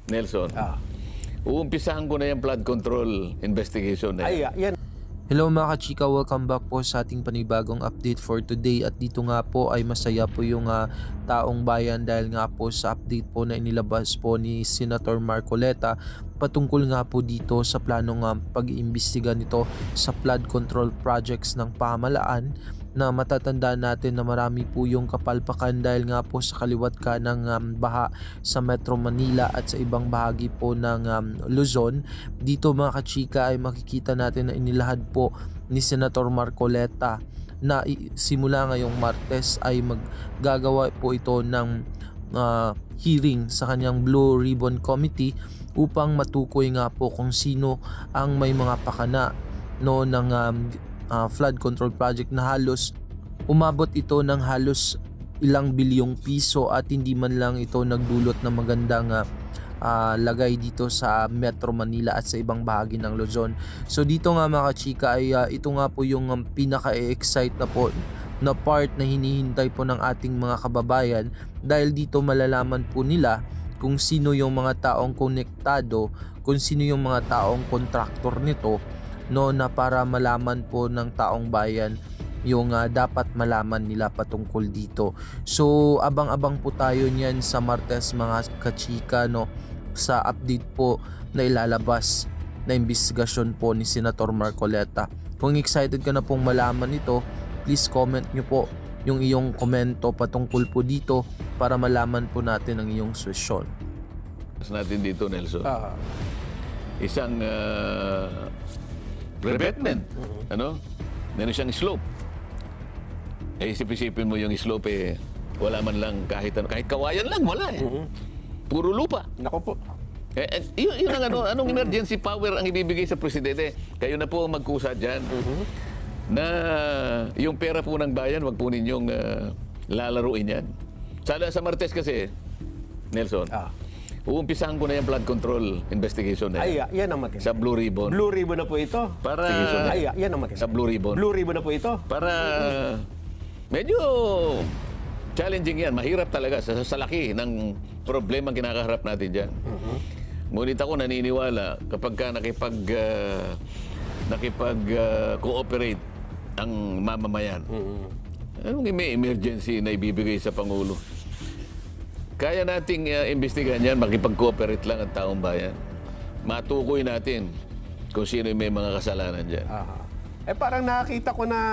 Nelson, uumpisahan ko na yung flood control investigation na yan. Yan. Hello mga kachika, welcome back po sa ating panibagong update for today. At dito nga po ay masaya po yung taong bayan dahil nga po sa update po na inilabas po ni Senator Marcoleta patungkol nga po dito sa planong pag-iimbestiga nito sa flood control projects ng pamahalaan, na matatandaan natin na marami po yung kapalpakan dahil nga po sa kaliwat ka ng baha sa Metro Manila at sa ibang bahagi po ng Luzon. Dito mga kachika ay makikita natin na inilahad po ni Senator Marcoleta na simula ngayong Martes ay maggagawa po ito ng hearing sa kanyang Blue Ribbon Committee upang matukoy nga po kung sino ang may mga pakana ng flood control project na halos umabot ito ng halos ilang bilyong piso at hindi man lang ito nagdulot ng magandang lagay dito sa Metro Manila at sa ibang bahagi ng Luzon. So dito nga mga kachika ay ito nga po yung pinaka-excite na po na part na hinihintay po ng ating mga kababayan, dahil dito malalaman po nila kung sino yung mga taong konektado, kung sino yung mga taong kontraktor nito, na para malaman po ng taong bayan yung dapat malaman nila patungkol dito. So abang-abang po tayo niyan sa Martes mga kachika, sa update po na ilalabas na investigasyon po ni Senator Marcoleta. Kung excited ka na pong malaman ito, please comment nyo po yung iyong komento patungkol po dito para malaman po natin ang iyong solusyon. Natin dito, Nelson. Isang revetment. Meron siyang slope. Isip-isipin mo yung slope, wala man lang kahit kawayan lang, wala Puro lupa. Nako po. Yun ang anong emergency power ang ibibigay sa presidente? Kayo na po magkusa dyan. Na yung pera po ng bayan, wag po ninyong lalaruin yan. Sa Martes kasi, Nelson, uumpisahan ko na yung flood control investigation na yan. Yan ang matindi. Sa Blue Ribbon. Blue Ribbon na po ito. Para yan ang matindi. sa Blue Ribbon. Blue Ribbon na po ito. Para medyo challenging yan. Mahirap talaga sa laki ng problema kinakaharap natin dyan. Ngunit ako naniniwala kapag ka nakipag-cooperate ang mamamayan. Anong may emergency na ibibigay sa Pangulo? Kaya nating imbestigahan yan, makipag-cooperate lang ang taong bayan. Matukoy natin kung sino may mga kasalanan dyan. Parang nakakita ko na